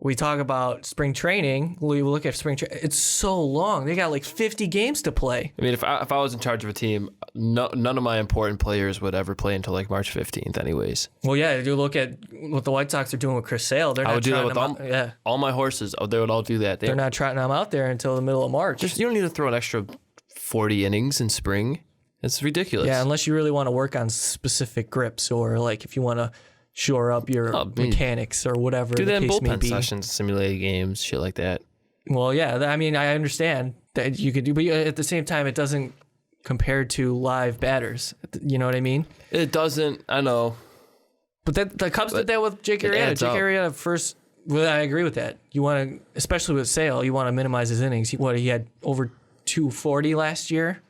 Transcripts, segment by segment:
we talk about spring training. We look at spring training. It's so long. They got like 50 games to play. I mean, if I was in charge of a team, none of my important players would ever play until like March 15th anyways. Well, yeah, you look at what the White Sox are doing with Chris Sale. They're I not would do that with all my horses. They would all do that. They're not trotting them out there until the middle of March. You don't need to throw an extra 40 innings in spring. It's ridiculous. Yeah, unless you really want to work on specific grips or like if you want to shore up your mechanics or whatever do the that in case may bullpen be. sessions, simulated games, shit like that. Well, yeah, I mean, I understand that you could do, but at the same time, it doesn't compare to live batters. You know what I mean? It doesn't. I know. But the Cubs did that with Jake Arrieta. Jake Arrieta first. Well, I agree with that. You want to, especially with Sale, you want to minimize his innings. He had over 240 last year.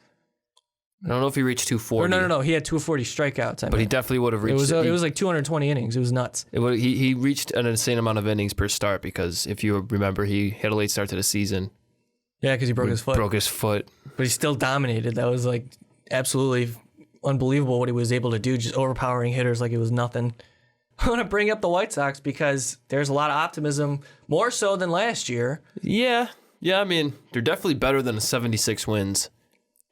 I don't know if he reached 240. Or no. He had 240 strikeouts. But he definitely would have reached. It was like 220 innings. It was nuts. He reached an insane amount of innings per start because if you remember, he had a late start to the season. Yeah, because he broke his foot. But he still dominated. That was like absolutely unbelievable what he was able to do, just overpowering hitters like it was nothing. I want to bring up the White Sox because there's a lot of optimism, more so than last year. Yeah. I mean, they're definitely better than 76 wins.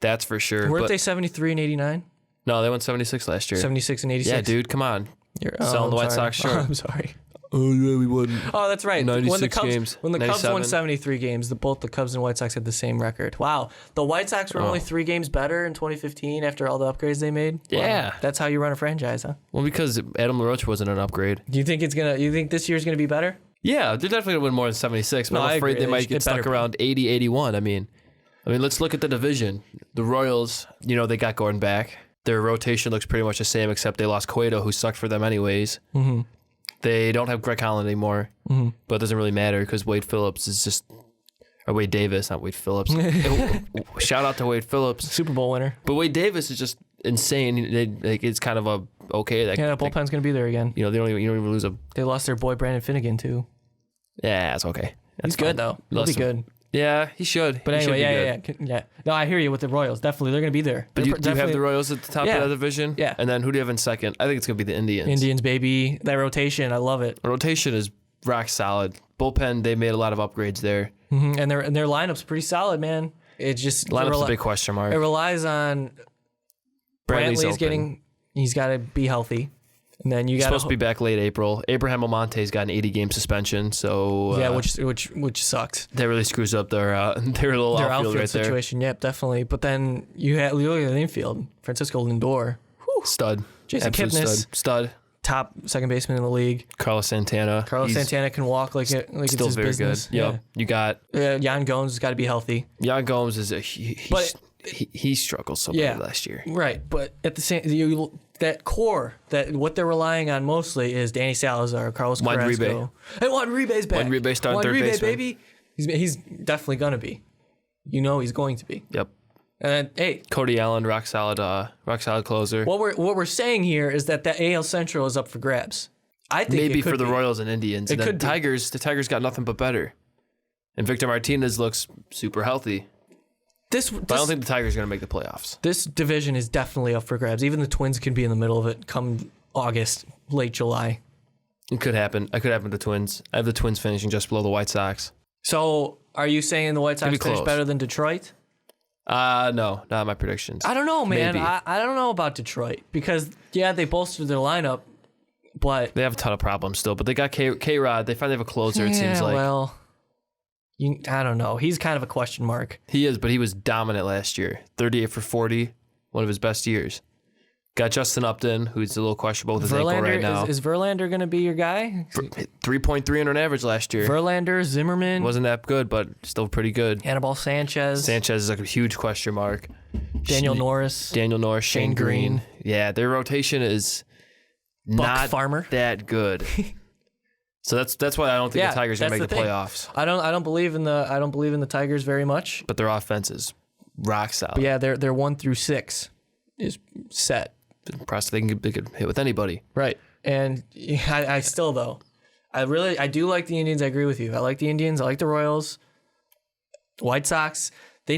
That's for sure. Weren't they 73 and 89? No, they won 76 last year. 76 and 86? Yeah, dude, come on. You're selling the White Sox short. I'm sorry. Oh, yeah, we won. Oh, that's right. 96 games. When the Cubs won 73 games, both the Cubs and White Sox had the same record. Wow. The White Sox were only 3 games better in 2015 after all the upgrades they made? Yeah. Wow. That's how you run a franchise, huh? Well, because Adam LaRoche wasn't an upgrade. Do you think you think this year's going to be better? Yeah, they're definitely going to win more than 76, but I'm afraid they might get stuck around 80, 81. I mean, let's look at the division. The Royals, they got Gordon back. Their rotation looks pretty much the same, except they lost Cueto, who sucked for them anyways. Mm-hmm. They don't have Greg Holland anymore, but it doesn't really matter because Wade Phillips is just... Or Wade Davis, not Wade Phillips. Shout out to Wade Phillips. Super Bowl winner. But Wade Davis is just insane. It's kind of okay. The bullpen's going to be there again. They don't even lose a... They lost their boy Brandon Finnegan, too. Yeah, it's okay. He's good, though. He'll be good. Yeah, he should. But anyway, yeah. No, I hear you with the Royals. Definitely, they're going to be there. But do you have the Royals at the top of that division? Yeah. And then who do you have in second? I think it's going to be the Indians. Indians, baby. That rotation, I love it. The rotation is rock solid. Bullpen, they made a lot of upgrades there. Mm-hmm. And their lineup's pretty solid, man. It's just... Lineup's a big question mark. It relies on... Brantley's he's got to be healthy. And then He's supposed to be back late April. Abraham Almonte's got an 80-game suspension, so yeah, which sucks. That really screws up their little outfield right situation. there. Yep, definitely. But then you look at the infield. Francisco Lindor, stud. Jason Kipnis, stud. Top second baseman in the league. Carlos Santana. Santana can walk like it's still his very business. Good. Yep. You got Yan Gomes has got to be healthy. Yan Gomes is he struggled so bad last year. Right, but at the same that core, what they're relying on mostly is Danny Salazar, Carlos Carrasco. And Juan Uribe's back. Juan Uribe starting third baseman. Baby. He's definitely going to be. He's going to be. Yep. And hey, Cody Allen, rock solid closer. What we're saying here is that AL Central is up for grabs. I think maybe for the Royals and Indians. And then Tigers, the Tigers got nothing but better. And Victor Martinez looks super healthy. But I don't think the Tigers are going to make the playoffs. This division is definitely up for grabs. Even the Twins could be in the middle of it come August, late July. It could happen. It could happen to the Twins. I have the Twins finishing just below the White Sox. So, are you saying the White Sox finish better than Detroit? No, not my predictions. I don't know, man. I don't know about Detroit because, they bolstered their lineup, but... They have a ton of problems still, but they got K-Rod. They finally have a closer, it seems like. Well... I don't know. He's kind of a question mark. He is, but he was dominant last year. 38 for 40, one of his best years. Got Justin Upton, who's a little questionable with his ankle right now. Is Verlander going to be your guy? 3.3 on average last year. Verlander, Zimmerman. Wasn't that good, but still pretty good. Anibal Sanchez. Sanchez is like a huge question mark. Daniel Norris. Shane Green. Yeah, their rotation is not that good. So that's why I don't think the Tigers are gonna make the playoffs. I don't believe in the Tigers very much. But their offense is rock solid. But yeah, their 1 through 6 is set. Impressive. They could hit with anybody. Right. And I still though, I do like the Indians. I agree with you. I like the Indians. I like the Royals. White Sox. So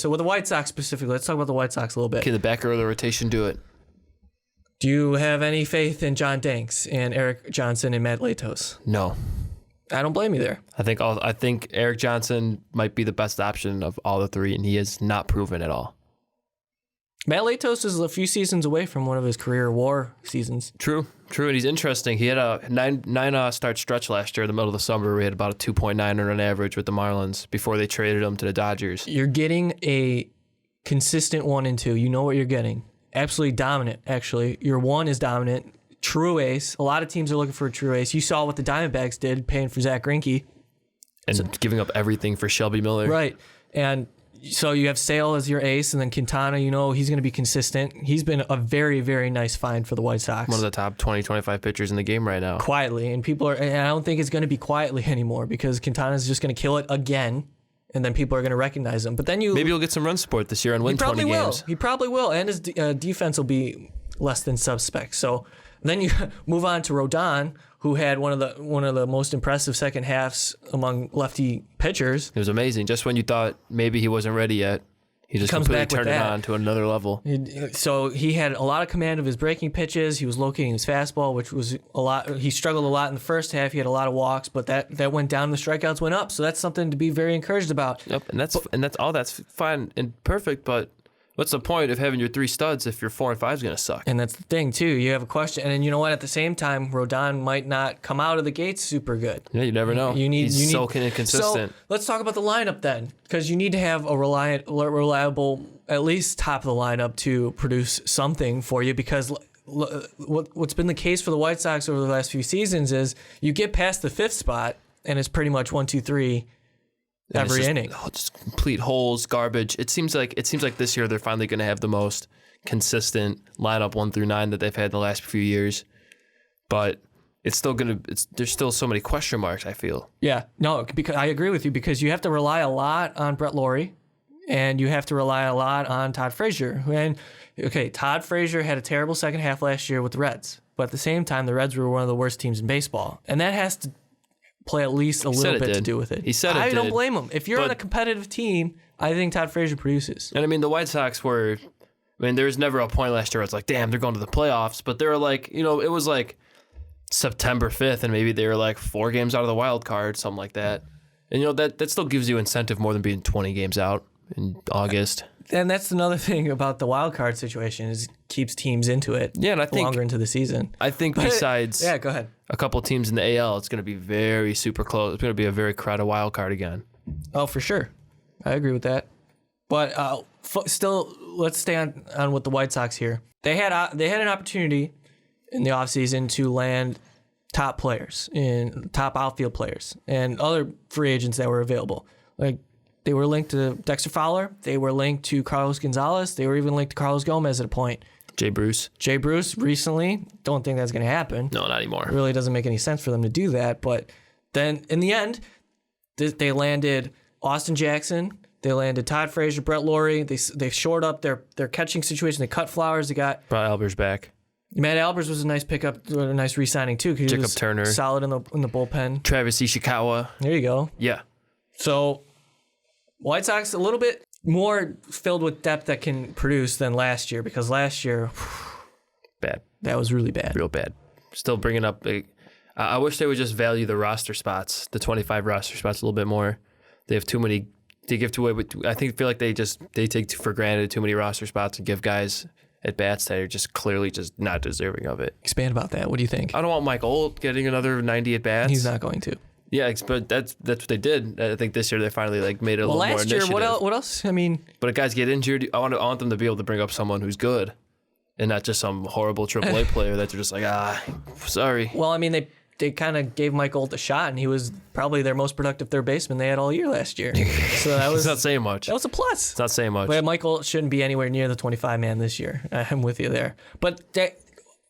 with the White Sox specifically, let's talk about the White Sox a little bit. Can the back row of the rotation do it? Do you have any faith in John Danks and Eric Johnson and Matt Latos? No. I don't blame you there. I think Eric Johnson might be the best option of all the three, and he is not proven at all. Matt Latos is a few seasons away from one of his career WAR seasons. True, and he's interesting. He had a nine start stretch last year in the middle of the summer where he had about a 2.9 run average with the Marlins before they traded him to the Dodgers. You're getting a consistent 1 and 2. You know what you're getting. Absolutely dominant, actually. Your 1 is dominant. True ace. A lot of teams are looking for a true ace. You saw what the Diamondbacks did, paying for Zach Greinke. And giving up everything for Shelby Miller. Right. And so you have Sale as your ace, and then Quintana, he's going to be consistent. He's been a very, very nice find for the White Sox. One of the top 20, 25 pitchers in the game right now. Quietly. And I don't think it's going to be quietly anymore because Quintana's just going to kill it again, and then people are going to recognize him. But then maybe he'll get some run support this year and win 20 games. He probably will. And his defense will be less than suspect. So then you move on to Rodon, who had one of the most impressive second halves among lefty pitchers. It was amazing. Just when you thought maybe he wasn't ready yet, he just completely turned it on to another level. So he had a lot of command of his breaking pitches. He was locating his fastball, which was a lot. He struggled a lot in the first half. He had a lot of walks, but that went down. The strikeouts went up. So that's something to be very encouraged about. Yep, and that's fine and perfect, but what's the point of having your 3 studs if your 4 and 5 is going to suck? And that's the thing, too. You have a question. And you know what? At the same time, Rodon might not come out of the gates super good. Yeah, you never know. He's so inconsistent. So let's talk about the lineup then, because you need to have a reliable, at least top of the lineup to produce something for you, because what's been the case for the White Sox over the last few seasons is you get past the 5th spot, and it's pretty much 1, 2, 3 every inning. Just complete holes, garbage. It seems like this year they're finally going to have the most consistent lineup 1 through 9 that they've had in the last few years. But it's still there's still so many question marks, I feel. Yeah, no, because I agree with you, because you have to rely a lot on Brett Lawrie, and you have to rely a lot on Todd Frazier. And Todd Frazier had a terrible second half last year with the Reds, but at the same time, the Reds were one of the worst teams in baseball, and that has to play at least a little bit to do with it. He said it I did. don't blame him. If you're on a competitive team, I think Todd Frazier produces. And I mean, the White Sox there was never a point last year where it's like, damn, they're going to the playoffs. But they were like, it was like September 5th, and maybe they were like 4 games out of the wild card, something like that. And that still gives you incentive more than being 20 games out in August. And that's another thing about the wild card situation is it keeps teams into it. Yeah, and I think longer into the season. I think besides go ahead. A couple teams in the AL, it's going to be very super close. It's going to be a very crowded wild card again. Oh, for sure. I agree with that. But still, let's stay on with the White Sox here. They had an opportunity in the offseason to land top outfield players and other free agents that were available. Like, they were linked to Dexter Fowler. They were linked to Carlos Gonzalez. They were even linked to Carlos Gomez at a point. Jay Bruce recently. Don't think that's going to happen. No, not anymore. It really doesn't make any sense for them to do that. But then in the end, they landed Austin Jackson. They landed Todd Frazier, Brett Lawrie. They shored up their catching situation. They cut Flowers. They got brought Albers back. Matt Albers was a nice pickup, a nice re-signing too. Jacob Turner, solid in the bullpen. Travis Ishikawa. There you go. Yeah. So White Sox a little bit more filled with depth that can produce than last year, because last year, bad. That was really bad. Real bad. Still bringing up. I wish they would just value the roster spots, the 25 roster spots, a little bit more. They have too many. They give away. I feel like they take for granted too many roster spots and give guys at bats that are just clearly just not deserving of it. Expand about that. What do you think? I don't want Mike Olt getting another 90 at bats. He's not going to. Yeah, but that's what they did. I think this year they finally made it a little more initiative. Last year, what else? I mean, but if guys get injured, I want them to be able to bring up someone who's good, and not just some horrible AAA player that they're just like, sorry. Well, I mean, they kind of gave Mike Olt a shot, and he was probably their most productive third baseman they had all year last year. So that was it's not saying much. That was a plus. It's not saying much. But Mike Olt shouldn't be anywhere near the 25-man this year. I'm with you there. But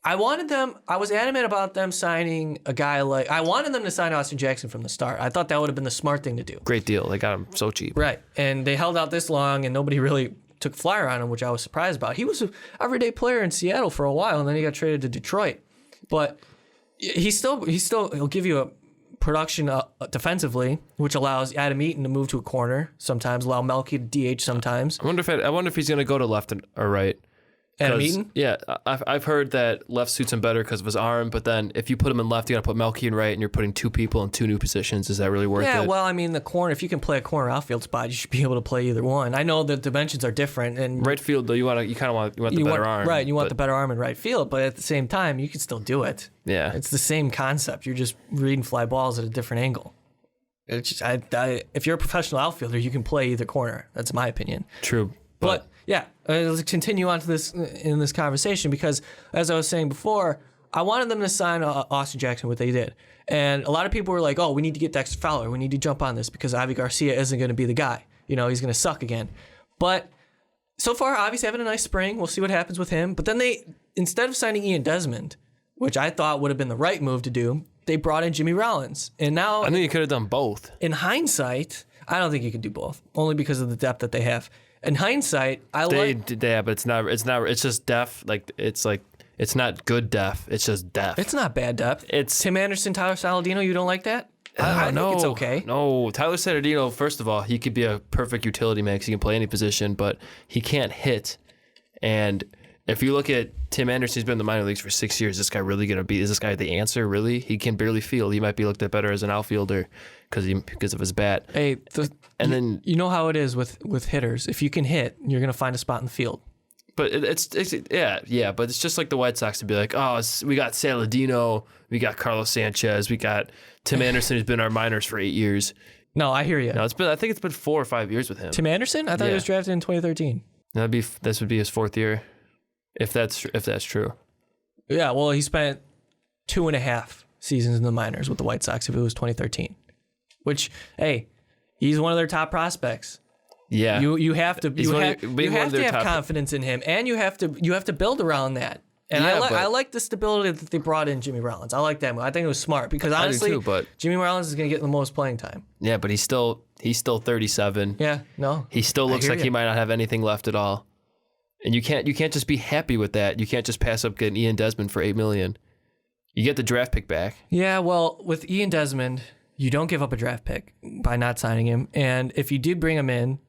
I was adamant about them signing a guy I wanted them to sign Austin Jackson from the start. I thought that would have been the smart thing to do. Great deal. They got him so cheap. Right. And they held out this long, and nobody really took a flyer on him, which I was surprised about. He was an everyday player in Seattle for a while, and then he got traded to Detroit. But he'll give you a production defensively, which allows Adam Eaton to move to a corner sometimes, allow Melky to DH sometimes. I wonder if he's going to go to left or right. Adam Eaton? Yeah, I've heard that left suits him better because of his arm, but then if you put him in left, you got to put Melky in right, and you're putting two people in two new positions. Is that really worth it? Yeah, well, I mean, the corner, if you can play a corner outfield spot, you should be able to play either one. I know the dimensions are different. And right field, though, you want the better arm. Right, you want the better arm in right field, but at the same time, you can still do it. Yeah. It's the same concept. You're just reading fly balls at a different angle. It's just, if you're a professional outfielder, you can play either corner. That's my opinion. True. But yeah, let's continue on to this in this conversation because, as I was saying before, I wanted them to sign Austin Jackson, what they did. And a lot of people were like, oh, we need to get Dexter Fowler. We need to jump on this because Avi Garcia isn't going to be the guy. He's going to suck again. But so far, Avi's having a nice spring. We'll see what happens with him. But then instead of signing Ian Desmond, which I thought would have been the right move to do, they brought in Jimmy Rollins. And now I think you could have done both. In hindsight, I don't think you could do both, only because of the depth that they have. In hindsight, but it's not. It's just depth. It's not good depth. It's just depth. It's not bad depth. It's Tim Anderson, Tyler Saladino. You don't like that? I think it's okay. No, Tyler Saladino. First of all, he could be a perfect utility man because he can play any position, but he can't hit. And if you look at Tim Anderson, he's been in the minor leagues for 6 years. Is this guy the answer? Really? He can barely field. He might be looked at better as an outfielder because of his bat. Hey, then you know how it is with hitters. If you can hit, you're gonna find a spot in the field. But but it's just like the White Sox to be like, oh, we got Saladino, we got Carlos Sanchez, we got Tim Anderson, who's been our minors for 8 years. No, I hear you. No, I think it's been 4 or 5 years with him. Tim Anderson? I thought he was drafted in 2013. This would be his 4th year. If that's true. Yeah, well, he spent 2.5 seasons in the minors with the White Sox if it was 2013. Which, hey, he's one of their top prospects. Yeah. You have to have confidence in him, and you have to build around that. And I like the stability that they brought in Jimmy Rollins. I like that move. I think it was smart because honestly, Jimmy Rollins is going to get the most playing time. Yeah, but he's still 37. Yeah, no. He still looks like he might not have anything left at all. And you can't just be happy with that. You can't just pass up getting Ian Desmond for $8 million. You get the draft pick back. Yeah, well, with Ian Desmond, you don't give up a draft pick by not signing him. And if you did bring him in,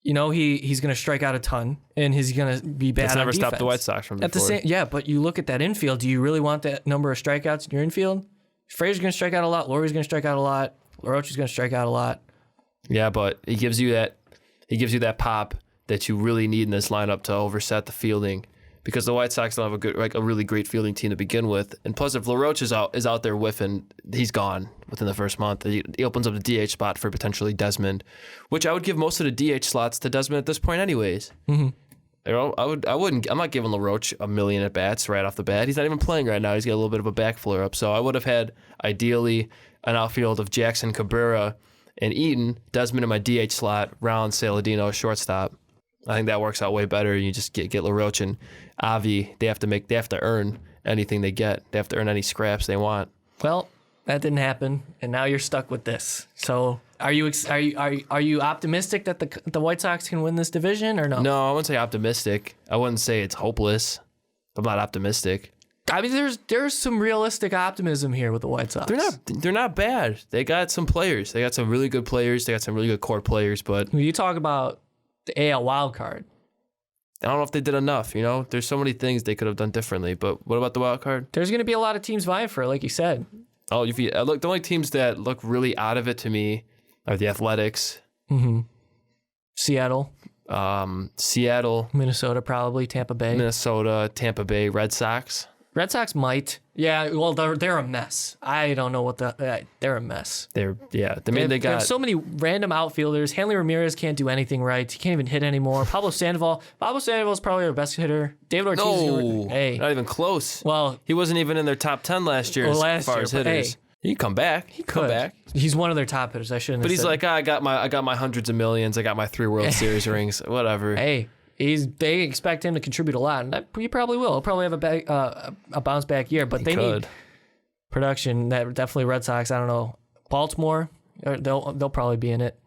he's going to strike out a ton, and he's going to be bad on defense. That's never stopped the White Sox from before. Yeah, but you look at that infield. Do you really want that number of strikeouts in your infield? Frazier's going to strike out a lot. Lowry's going to strike out a lot. LaRoche's going to strike out a lot. Yeah, but he gives you that pop that you really need in this lineup to overset the fielding, because the White Sox don't have a really great fielding team to begin with. And plus, if LaRoche is out there whiffing, he's gone within the first month. He opens up the DH spot for potentially Desmond, which I would give most of the DH slots to Desmond at this point, anyways. Mm-hmm. I'm not giving LaRoche $1 million at bats right off the bat. He's not even playing right now. He's got a little bit of a back flare up. So I would have had ideally an outfield of Jackson, Cabrera, and Eaton, Desmond in my DH slot, Rollins, Saladino, shortstop. I think that works out way better. You just get LaRoche and Avi. They have to earn anything they get. They have to earn any scraps they want. Well, that didn't happen, and now you're stuck with this. So, are you optimistic that the White Sox can win this division or no? No, I wouldn't say optimistic. I wouldn't say it's hopeless. I'm not optimistic. I mean, there's some realistic optimism here with the White Sox. They're not bad. They got some players. They got some really good players. They got some really good core players. But when you talk about the AL wild card, I don't know if they did enough. There's so many things they could have done differently. But what about the wild card? There's going to be a lot of teams vying for it, like you said. Oh, the only teams that look really out of it to me are the Athletics. Mm-hmm. Seattle, Minnesota, probably Tampa Bay, Red Sox. Red Sox might. Yeah, well, they're a mess. I don't know they're a mess. They got so many random outfielders. Hanley Ramirez can't do anything right. He can't even hit anymore. Pablo Sandoval is probably our best hitter. David Ortiz. Not even close. Well, he wasn't even in their top 10 last year as far as hitters. He come back. He come back. He's one of their top hitters. I shouldn't. But he's like, I got my hundreds of millions. I got my 3 World Series rings. Whatever. Hey. They expect him to contribute a lot, and he probably will. He'll probably have a bounce back year, but they need production. That definitely Red Sox. I don't know, Baltimore. They'll probably be in it.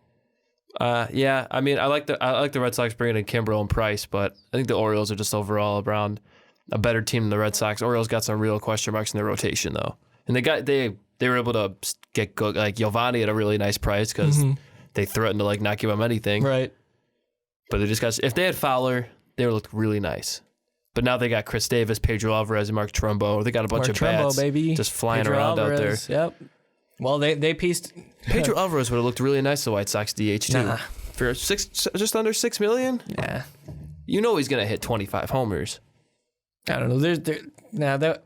Yeah. I mean, I like the Red Sox bringing in Kimbrel and Price, but I think the Orioles are just overall around a better team than the Red Sox. Orioles got some real question marks in their rotation though, and they were able to get good, like Giovanni at a really nice price because they threatened to not give him anything. Right. But they just if they had Fowler, they would look really nice. But now they got Chris Davis, Pedro Alvarez, and Mark Trumbo. They got a bunch of bats baby. just flying Pedro around Alvarez, out there. Yep. Well, they pieced. Pedro Alvarez would have looked really nice, the White Sox DH too. Nah. For just under $6 million. Yeah. You know he's gonna hit 25 homers. I don't know. That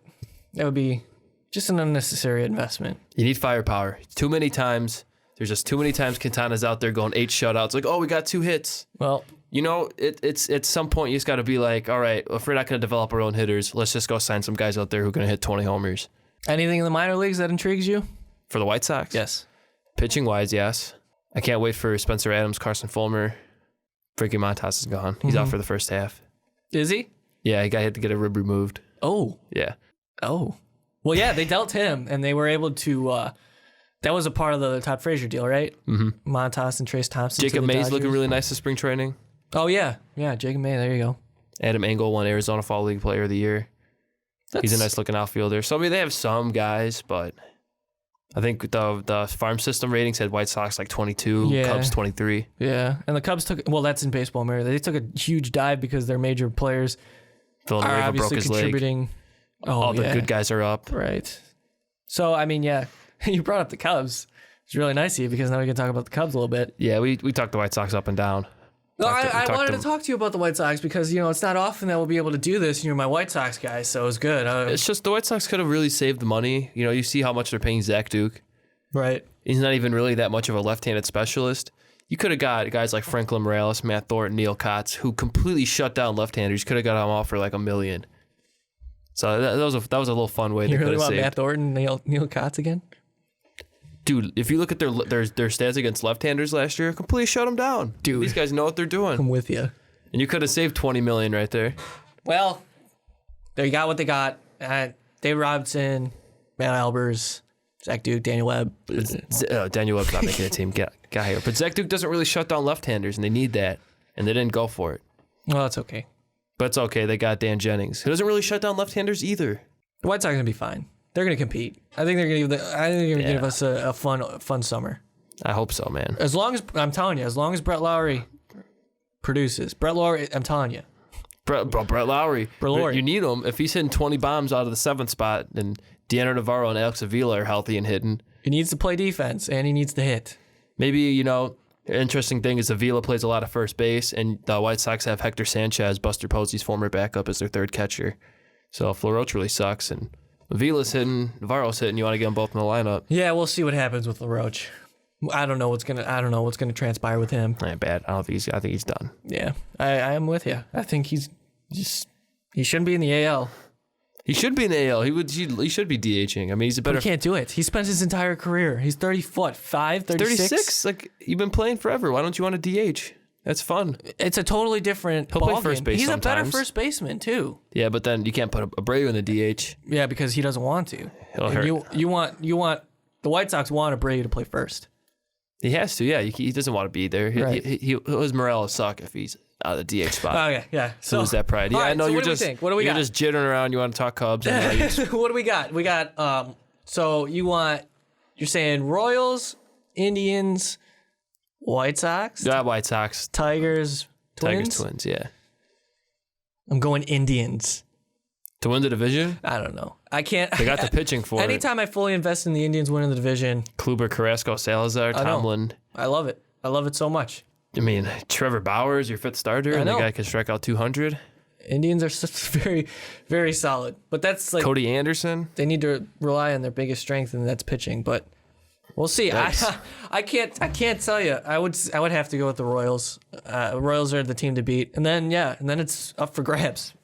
would be just an unnecessary investment. You need firepower. Too many times. There's just too many times Quintana's out there going 8 shutouts. Like, oh, we got 2 hits. Well, you know, it's at some point you just got to be like, all right, if we're not going to develop our own hitters, let's just go sign some guys out there who are going to hit 20 homers. Anything in the minor leagues that intrigues you? For the White Sox? Yes. Pitching wise, yes. I can't wait for Spencer Adams, Carson Fulmer. Frankie Montas is gone. He's out for the first half. Is he? Yeah, he had to get a rib removed. Oh. Yeah. Oh. Well, yeah, they dealt him, and they were able to. That was a part of the Todd Frazier deal, right? Mm-hmm. Montas and Trace Thompson. Jacob May's looking really nice this spring training. Oh, yeah. Yeah, Jacob May. There you go. Adam Engel won Arizona Fall League Player of the Year. He's a nice looking outfielder. So, I mean, they have some guys, but I think the farm system ratings had White Sox like 22, Cubs 23. Yeah, and the Cubs that's in baseball, Mary. They took a huge dive because their major players Villanueva are obviously broke his contributing. Leg. All the good guys are up. Right. So, I mean, yeah, you brought up the Cubs. It's really nice of you because now we can talk about the Cubs a little bit. Yeah, we talked the White Sox up and down. No, I wanted to talk to you about the White Sox because, it's not often that we'll be able to do this. You're my White Sox guy, so it was good. It's just the White Sox could have really saved the money. You see how much they're paying Zach Duke. Right. He's not even really that much of a left-handed specialist. You could have got guys like Franklin Morales, Matt Thornton, Neil Kotz, who completely shut down left-handers. You could have got them off for like $1 million. So that was a little fun way. You they really want saved. Matt Thornton, Neil Kotz again? Dude, if you look at their stats against left-handers last year, completely shut them down. Dude, these guys know what they're doing. I'm with you. And you could have saved $20 million right there. Well, they got what they got. Dave Robinson, Matt Albers, Zach Duke, Daniel Webb. Daniel Webb's not making a team. Get here. But Zach Duke doesn't really shut down left-handers, and they need that. And they didn't go for it. Well, that's okay. But it's okay. They got Dan Jennings, who doesn't really shut down left-handers either. The White Sox are gonna be fine. They're gonna compete. I think they're gonna give us a fun summer. I hope so, man. As long as as long as Brett Lowry produces. Brett Lowry, I'm telling you. Brett Lowry. You need him. If he's hitting 20 bombs out of the 7th spot, then Deanna Navarro and Alex Avila are healthy and hitting. He needs to play defense, and he needs to hit. Maybe, an interesting thing is Avila plays a lot of first base, and the White Sox have Hector Sanchez, Buster Posey's former backup, as their third catcher. So if LaRoche really sucks, and Avila's hitting, Navarro's hitting, you want to get them both in the lineup. Yeah, we'll see what happens with LaRoche. I don't know what's gonna transpire with him. Ain't bad. I think he's done. Yeah, I am with you. I think he shouldn't be in the AL. He should be in the AL. He should be DHing. I mean, he's a better. But he can't do it. He spent his entire career. He's 36? 36. Like, you've been playing forever. Why don't you want to DH? That's fun. It's a totally different He'll play first base. He's sometimes. a better first baseman too. Yeah, but then you can't put Abreu in the DH. Yeah, because he doesn't want to. He'll hurt. You want the White Sox want Abreu to play first. He has to. Yeah, he doesn't want to be there. Right. His morale will suck if he's out of the DH spot. Okay, yeah. So lose that pride. Yeah, right, I know so you're what do just. we think? What do we you're got? just jittering around. You want to talk Cubs. And what do we got? We got. So you're saying Royals, Indians, White Sox. Yeah, White Sox. Tigers. Twins? Twins, yeah. I'm going Indians. To win the division? I don't know. I can't. They got the pitching for Anytime I fully invest in the Indians winning the division. Kluber, Carrasco, Salazar, Tomlin. I love it. I love it so much. I mean, Trevor Bauer's your 5th starter, and the guy can strike out 200. Indians are very, very solid. But that's like... Cody Anderson. They need to rely on their biggest strength, and that's pitching. But we'll see. Nice. I can't tell you. I would have to go with the Royals. Royals are the team to beat, and then it's up for grabs.